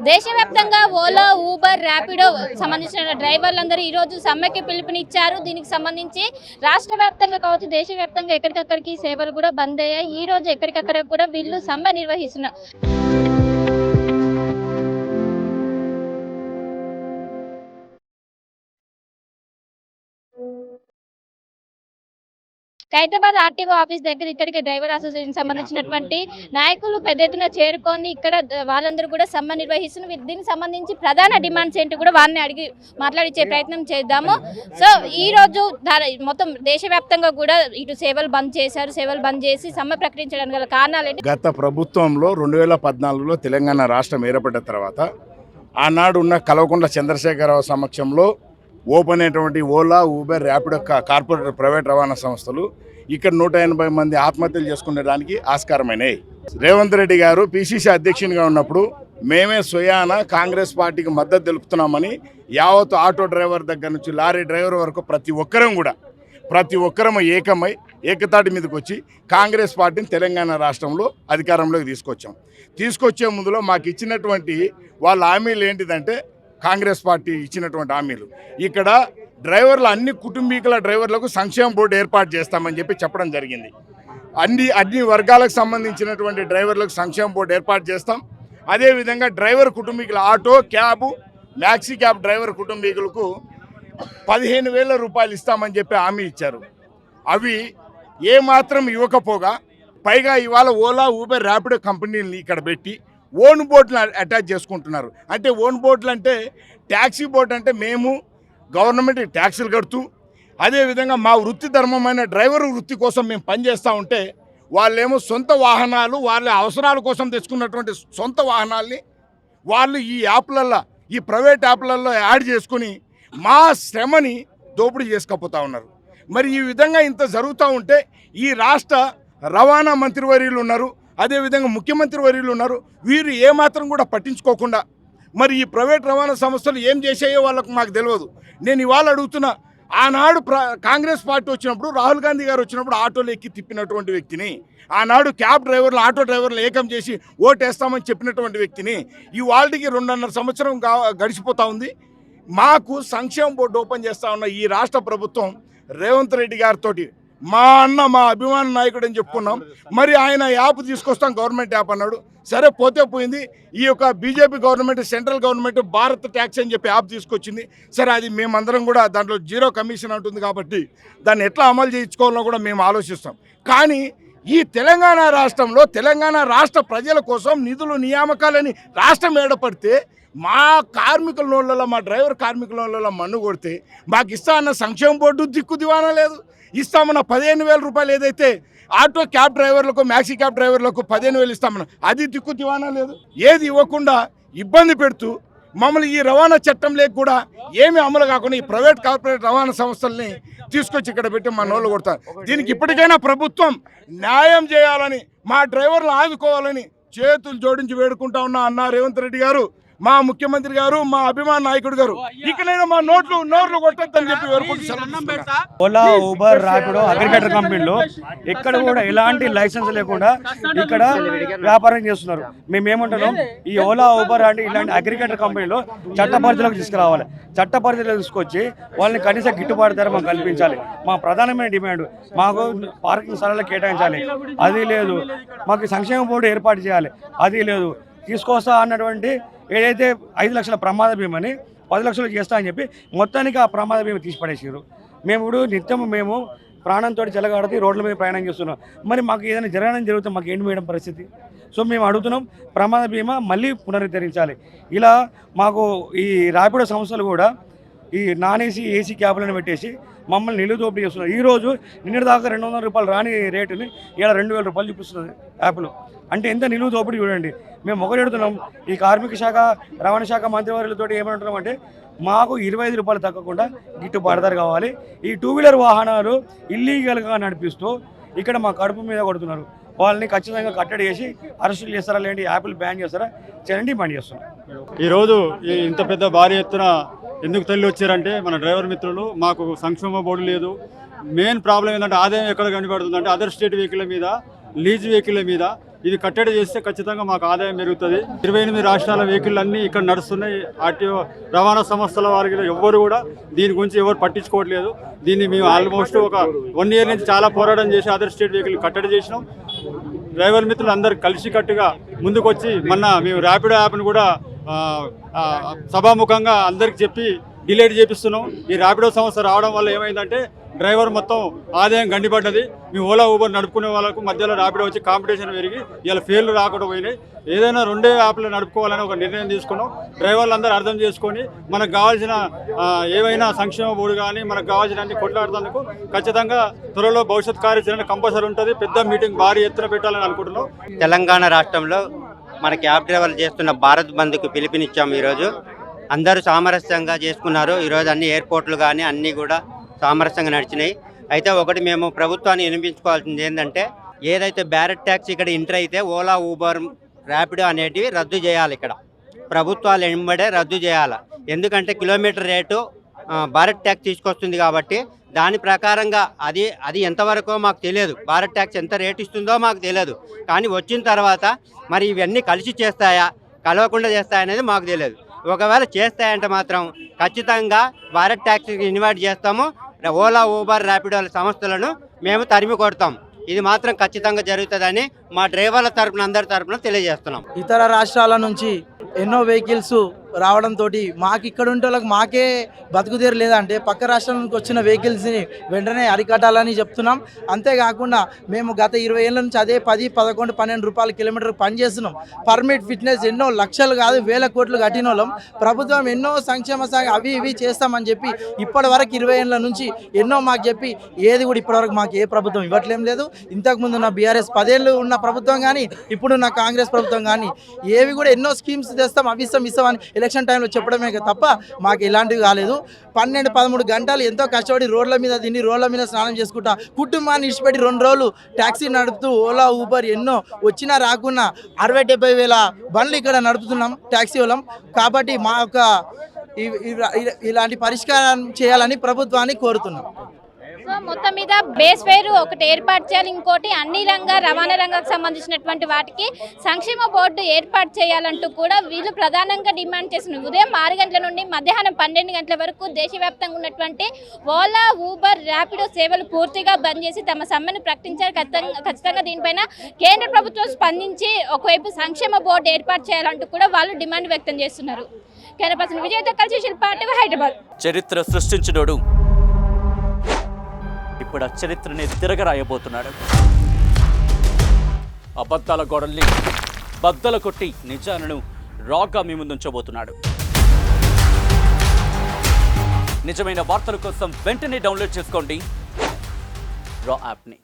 దేశవ్యాప్తంగా ఓలా, ఊబర్, ర్యాపిడో సంబంధించిన డ్రైవర్లందరూ ఈరోజు సమ్మెకి పిలుపునిచ్చారు. దీనికి సంబంధించి రాష్ట్ర వ్యాప్తంగా కావచ్చు, దేశవ్యాప్తంగా ఎక్కడికక్కడికి సేవలు కూడా బంద్ అయ్యాయి. ఈ రోజు ఎక్కడికక్కడ కూడా వీళ్ళు సమ్మె నిర్వహిస్తున్నారు. ఖైరతాబాద్ ఆర్టీఓ ఆఫీస్ దగ్గర ఇక్కడికి డ్రైవర్ అసోసియేషన్ సంబంధించినటువంటి నాయకులు పెద్ద ఎత్తున చేరుకొని ఇక్కడ వాళ్ళందరూ కూడా సమ్మె నిర్వహిస్తున్నారు. దీనికి సంబంధించి ప్రధాన డిమాండ్స్ ఏంటి కూడా వారిని అడిగి మాట్లాడించే ప్రయత్నం చేద్దాము. సో ఈ రోజు మొత్తం దేశవ్యాప్తంగా కూడా ఇటు సేవలు బంద్ చేశారు. సేవలు బంద్ చేసి సమ్మె ప్రకటించడానికి గల కారణాలు ఏంటి? గత ప్రభుత్వంలో 2014లో తెలంగాణ రాష్ట్రం ఏర్పడ్డ తర్వాత ఆనాడు ఉన్న కల్వకుంట్ల చంద్రశేఖరరావు సమక్షంలో ఓపెన్ అయినటువంటి Ola, Uber, Rapido corporate private రవాణా సంస్థలు ఇక్కడ 180 మంది ఆత్మహత్యలు చేసుకునేదానికి ఆస్కారమైనాయి. రేవంత్ రెడ్డి గారు పిసిసి అధ్యక్షునిగా ఉన్నప్పుడు మేమే స్వయాన కాంగ్రెస్ పార్టీకి మద్దతు తెలుపుతున్నామని యావత్ ఆటో డ్రైవర్ దగ్గర నుంచి లారీ డ్రైవర్ వరకు ప్రతి ఒక్కరం ఏకమై ఏకతాటి మీదకి వచ్చి కాంగ్రెస్ పార్టీని తెలంగాణ రాష్ట్రంలో అధికారంలోకి తీసుకొచ్చే ముందులో మాకు ఇచ్చినటువంటి వాళ్ళ హామీలు ఏంటిదంటే, కాంగ్రెస్ పార్టీ ఇచ్చినటువంటి హామీలు ఇక్కడ డ్రైవర్లు అన్ని కుటుంబీకుల డ్రైవర్లకు సంక్షేమ బోర్డు ఏర్పాటు చేస్తామని చెప్పడం జరిగింది. అన్ని వర్గాలకు సంబంధించినటువంటి డ్రైవర్లకు సంక్షేమ బోర్డు ఏర్పాటు చేస్తాం. అదేవిధంగా డ్రైవర్ కుటుంబీకుల auto, cab, maxi cab driver కుటుంబీకులకు 15,000 రూపాయలు ఇస్తామని చెప్పి హామీ ఇచ్చారు. అవి ఏమాత్రం ఇవ్వకపోగా పైగా ఇవాళ ఓలా, ఊబర్, ర్యాపిడో కంపెనీలని ఇక్కడ పెట్టి ఓన్ బోట్లు అటాచ్ చేసుకుంటున్నారు. అంటే ఓన్ బోట్లు అంటే ట్యాక్సీ బోట్ అంటే మేము గవర్నమెంట్ ట్యాక్సీలు కడుతూ అదేవిధంగా మా వృత్తి ధర్మమైన డ్రైవర్ వృత్తి కోసం మేము పనిచేస్తూ ఉంటే వాళ్ళేమో సొంత వాహనాలు వాళ్ళ అవసరాల కోసం తెచ్చుకున్నటువంటి సొంత వాహనాల్ని వాళ్ళు ఈ ప్రైవేట్ యాప్లలో యాడ్ చేసుకుని మా శ్రమని దోపిడీ చేసుకపోతూ ఉన్నారు. మరి ఈ విధంగా ఇంత జరుగుతూ ఉంటే ఈ రాష్ట్ర రవాణా మంత్రివర్యులు ఉన్నారు, అదేవిధంగా ముఖ్యమంత్రి వర్యులు ఉన్నారు, వీరు ఏమాత్రం కూడా పట్టించుకోకుండా మరి ఈ ప్రైవేట్ రవాణా సంస్థలు ఏం చేసాయో వాళ్ళకు మాకు తెలియదు. నేను ఇవాళ అడుగుతున్నా, ఆనాడు కాంగ్రెస్ పార్టీ వచ్చినప్పుడు రాహుల్ గాంధీ గారు వచ్చినప్పుడు ఆటోలు ఎక్కి తిప్పినటువంటి వ్యక్తిని, ఆనాడు క్యాబ్ డ్రైవర్లు, ఆటో డ్రైవర్లు ఏకం చేసి ఓటేస్తామని చెప్పినటువంటి వ్యక్తిని ఇవాళకి 2.5 సంవత్సరం గడిచిపోతూ ఉంది. మాకు సంక్షేమ బోర్డు ఓపెన్ చేస్తూ ఉన్న ఈ రాష్ట్ర ప్రభుత్వం రేవంత్ రెడ్డి గారితో మా అభిమాన నాయకుడు అని చెప్పుకున్నాం. మరి ఆయన యాప్ తీసుకొస్తాం, గవర్నమెంట్ యాప్ అన్నాడు. సరే, పోతే పోయింది. ఈ యొక్క BJP government, central government Bharat tax అని చెప్పి యాప్ తీసుకొచ్చింది. సరే, అది మేమందరం కూడా దాంట్లో 0 కమిషన్ ఉంటుంది కాబట్టి దాన్ని ఎట్లా అమలు చేయించుకోవాలో కూడా మేము ఆలోచిస్తాం. కానీ ఈ తెలంగాణ రాష్ట్రంలో తెలంగాణ రాష్ట్ర ప్రజల కోసం నిధులు నియామకాలని రాష్ట్రం ఏర్పడితే మా కార్మికుల నోళ్ళలో, మా డ్రైవర్ కార్మికుల నోళ్ళలో మన్ను కొడితే మాకు ఇస్తా అన్న సంక్షేమ బోర్డు దిక్కు దివానా లేదు. ఇస్తామన్న 15,000 రూపాయలు ఏదైతే ఆటో క్యాబ్ డ్రైవర్లకు, మ్యాక్సీ క్యాబ్ డ్రైవర్లకు 15,000 ఇస్తామన్న అది దిక్కు దివానా లేదు. ఏది ఇవ్వకుండా ఇబ్బంది పెడుతూ మమ్మల్ని ఈ రవాణా చట్టం లేక కూడా ఏమి అమలు కాకుండా ఈ ప్రైవేట్ కార్పొరేట్ రవాణా సంస్థల్ని తీసుకొచ్చి ఇక్కడ పెట్టి మా నోళ్ళు కొడతారు. దీనికి ఇప్పటికైనా ప్రభుత్వం న్యాయం చేయాలని, మా డ్రైవర్లు ఆదుకోవాలని చేతులు జోడించి వేడుకుంటా ఉన్నా. అన్న రేవంత్ రెడ్డి గారు, మా ముఖ్యమంత్రి గారు, మా అభిమాన నాయకుడు గారు, ఇకనైనా మా నోర్లు కొట్టద్దని చెప్పి వేడుకుంటున్నాం. ఓలా, ఊబర్, ర్యాపిడో అగ్రిగేటర్ కంపెనీలు ఇక్కడ కూడా ఎలాంటి లైసెన్స్ లేకుండా ఇక్కడ వ్యాపారం చేస్తున్నారు. మేమేమంటున్నాం, ఈ ఓలా, ఊబర్ అంటే ఇలాంటి అగ్రిగేటర్ కంపెనీలు చట్ట పరిధిలోకి తీసుకురావాలి. చట్ట పరిధిలో తీసుకొచ్చి వాళ్ళని కనీస గిట్టుబాటు ధర మాకు కల్పించాలి. మా ప్రధానమైన డిమాండ్, మాకు పార్కింగ్ స్థలాలు కేటాయించాలి, అది లేదు. మాకు సంక్షేమ బోర్డు ఏర్పాటు చేయాలి, అది లేదు. తీసుకొస్తా అన్నటువంటి ఏదైతే 5 లక్షల ప్రమాద బీమాని 10 లక్షలు చేస్తా అని చెప్పి మొత్తానికి ఆ ప్రమాద బీమా తీసి పడేసారు. మేము ఇప్పుడు నిత్యం ప్రాణంతో చెలగాడితే రోడ్ల మీద ప్రయాణం చేస్తున్నాం. మరి మాకు ఏదైనా జరిగితే మాకు ఏంటి మేడం పరిస్థితి? సో మేము అడుగుతున్నాం, ప్రమాద బీమా మళ్ళీ పునరుద్ధరించాలి. ఇలా మాకు ఈ ర్యాపిడో సంస్థలు కూడా ఈ నాన్ ఏసీ, ఏసీ క్యాబ్లను పెట్టేసి మమ్మల్ని నిలుదోపిడీ చేస్తున్నారు. ఈరోజు నిన్నటి దాకా 200 రూపాయలు రాని రేటుని ఇలా 2,000 రూపాయలు చూపిస్తున్నది యాప్లో. అంటే ఎంత నిలువు దోపిడీ చూడండి. మేము ఒకటి అడుగుతున్నాం, ఈ కార్మిక శాఖ, రవాణా శాఖ మంత్రివర్యులతో ఏమంటున్నాం అంటే, మాకు 25 రూపాయలు తగ్గకుండా గిట్టుబాటు ధర కావాలి. ఈ 2 వీలర్ వాహనాలు ఇల్లీగల్గా నడిపిస్తూ ఇక్కడ మా కడుపు మీద కొడుతున్నారు. వాళ్ళని ఖచ్చితంగా కట్టడి చేసి అరెస్టులు చేస్తారా, లేదంటే యాప్లు బ్యాన్ చేస్తారా చేయండి, డిమాండ్ చేస్తున్నాం. ఈరోజు ఇంత పెద్ద భారీ ఎత్తున ఎందుకు తల్లి వచ్చారంటే, మన డ్రైవర్ మిత్రులు, మాకు సంక్షేమ బోర్డు లేదు. మెయిన్ ప్రాబ్లం ఏంటంటే ఆదాయం ఎక్కడ కనబడుతుందంటే అదర్ స్టేట్ వెహికల్ మీద, లీజ్ వెహికల్ మీద ఇది కట్టడి చేస్తే ఖచ్చితంగా మాకు ఆదాయం పెరుగుతుంది. 28 రాష్ట్రాల వెహికల్ అన్నీ ఇక్కడ నడుస్తున్నాయి. ఆర్టీఓ రవాణా సంస్థల వారికి ఎవ్వరు కూడా దీని గురించి ఎవరు పట్టించుకోవట్లేదు. దీన్ని మేము ఆల్మోస్ట్ ఒక 1 year నుంచి చాలా పోరాటం చేసి అదర్ స్టేట్ వెహికల్ కట్టడి చేసినాం. డ్రైవర్ మిత్రులు అందరు కలిసికట్టుగా ముందుకొచ్చి మొన్న మేము ర్యాపిడో యాప్ను కూడా సభాముఖంగా అందరికి చెప్పి డిలేట్ చేపిస్తున్నాం. ఈ ర్యాపిడో సంస్థ రావడం వల్ల ఏమైందంటే డ్రైవర్ మొత్తం ఆదాయం గండిపడ్డది. మీ ఓలా ఊబర్ నడుపుకునే వాళ్ళకు మధ్యలో ర్యాపిడో వచ్చి కాంపిటీషన్ పెరిగి ఇలా ఫెయిల్ రాకుండా పోయినాయి. ఏదైనా 2 యాప్లు నడుపుకోవాలని ఒక నిర్ణయం తీసుకున్నాం. డ్రైవర్లు అందరూ అర్థం చేసుకొని మనకు కావాల్సిన ఏవైనా సంక్షేమ బోర్డు కానీ మనకు కావాల్సిన అన్ని కొట్లాడుతందుకు ఖచ్చితంగా త్వరలో భవిష్యత్ కార్యాచరణ కంపల్సరీ ఉంటుంది. పెద్ద మీటింగ్ భారీ ఎత్తున పెట్టాలని అనుకుంటున్నాం. తెలంగాణ రాష్ట్రంలో మన క్యాబ్ డ్రైవర్లు చేస్తున్న భారత్ బంద్కు పిలుపునిచ్చాము. ఈరోజు అందరూ సామరస్యంగా చేసుకున్నారు. ఈరోజు అన్ని ఎయిర్పోర్ట్లు కానీ అన్నీ కూడా సామరస్యంగా నడిచినాయి. అయితే ఒకటి మేము ప్రభుత్వాన్ని వినిపించుకోవాల్సింది ఏంటంటే, ఏదైతే బ్యారెట్ ట్యాక్స్ ఇక్కడ ఎంటర్ అయితే ఓలా ఊబర్ ర్యాపిడో అనేటివి రద్దు చేయాలి. ఇక్కడ ప్రభుత్వాలు వెంబడే రద్దు చేయాలి. ఎందుకంటే కిలోమీటర్ రేటు భారత్ ట్యాక్స్ తీసుకొస్తుంది కాబట్టి దాని ప్రకారంగా అది ఎంతవరకో మాకు తెలియదు. భారత్ ట్యాక్స్ ఎంత రేటు ఇస్తుందో మాకు తెలియదు. కానీ వచ్చిన తర్వాత మరి ఇవన్నీ కలిసి చేస్తాయా కలవకుండా చేస్తాయా అనేది మాకు తెలియదు. ఒకవేళ చేస్తాయంటే మాత్రం ఖచ్చితంగా భారత్ ట్యాక్స్కి ఇన్వైట్ చేస్తాము. ఓలా ఊబర్ ర్యాపిడోల సంస్థలను మేము తరిమి కొడతాం. ఇది మాత్రం ఖచ్చితంగా జరుగుతుందని మా డ్రైవర్ల తరపున అందరి తరపున తెలియజేస్తున్నాం. ఇతర రాష్ట్రాల నుంచి ఎన్నో వెహికల్స్ రావడంతో మాకు ఇక్కడ ఉంటే వాళ్ళకి మాకే బతుకుదేరు లేదంటే పక్క రాష్ట్రం నుంచి వచ్చిన వెహికల్స్ని వెంటనే అరికట్టాలని చెప్తున్నాం. అంతేకాకుండా మేము గత 20 ఏళ్ళ నుంచి అదే 10, 11, 12 రూపాయల కిలోమీటర్ పనిచేస్తున్నాం. పర్మిట్ ఫిట్నెస్ ఎన్నో లక్షలు కాదు 1000 కోట్లు కట్టిన వాళ్ళం. ప్రభుత్వం ఎన్నో సంక్షేమ అవి ఇవి చేస్తామని చెప్పి ఇప్పటి వరకు 20 ఏళ్ళ నుంచి ఎన్నో మాకు చెప్పి ఏది కూడా ఇప్పటివరకు మాకు ఏ ప్రభుత్వం ఇవ్వట్లేం లేదు. ఇంతకుముందు ఉన్న బీఆర్ఎస్ 10 ఏళ్ళు ఉన్న ప్రభుత్వం కానీ ఇప్పుడున్న కాంగ్రెస్ ప్రభుత్వం కానీ ఏవి కూడా ఎన్నో స్కీమ్స్ తెస్తాం అవి ఇస్తామని ఎలక్షన్ టైంలో చెప్పడమే తప్ప మాకు ఇలాంటివి కాలేదు. 12, 13 గంటలు ఎంతో కష్టపడి రోడ్ల మీద తిని రోడ్ల మీద స్నానం చేసుకుంటా కుటుంబాన్ని ఇచ్చిపెట్టి 2 రోజులు ట్యాక్సీ నడుపుతూ ఓలా ఊబర్ ఎన్నో వచ్చినా రాకున్నా 60-70 వేల బండ్లు ఇక్కడ నడుపుతున్నాం ట్యాక్సీ వాళ్ళం. కాబట్టి మా యొక్క ఇలాంటి పరిష్కారం చేయాలని ప్రభుత్వాన్ని కోరుతున్నాం. సో మొత్తం మీద బేస్ ఫేర్ ఒకటి ఏర్పాటు చేయాలి. ఇంకోటి అన్ని రవాణా రంగానికి సంబంధించినటువంటి వాటికి సంక్షేమ బోర్డు ఏర్పాటు చేయాలంటూ కూడా వీళ్ళు ప్రధానంగా డిమాండ్ చేస్తున్నారు. ఉదయం 6 గంటల నుండి మధ్యాహ్నం 12 గంటల వరకు దేశవ్యాప్తంగా ఉన్నటువంటి ఓలా ఊబర్ ర్యాపిడో సేవలు పూర్తిగా బంద్ చేసి తమ సమ్మెను ప్రకటించారు. ఖచ్చితంగా దీనిపైన కేంద్ర ప్రభుత్వం స్పందించి ఒకవైపు సంక్షేమ బోర్డు ఏర్పాటు చేయాలంటూ కూడా వాళ్ళు డిమాండ్ వ్యక్తం చేస్తున్నారు. కెనపర్సన్ విజయ్తో కలిసి శిల్ప, హైదరాబాద్. చరిత్ర సృష్టించినోడు ఇప్పుడు ఆ చరిత్రని తిరగరాయబోతున్నాడు. అబద్ధాల గోడల్ని బద్దలు కొట్టి నిజాలను రాగా మీ ముందుంచబోతున్నాడు. నిజమైన వార్తల కోసం వెంటనే డౌన్లోడ్ చేసుకోండి రా యాప్ని.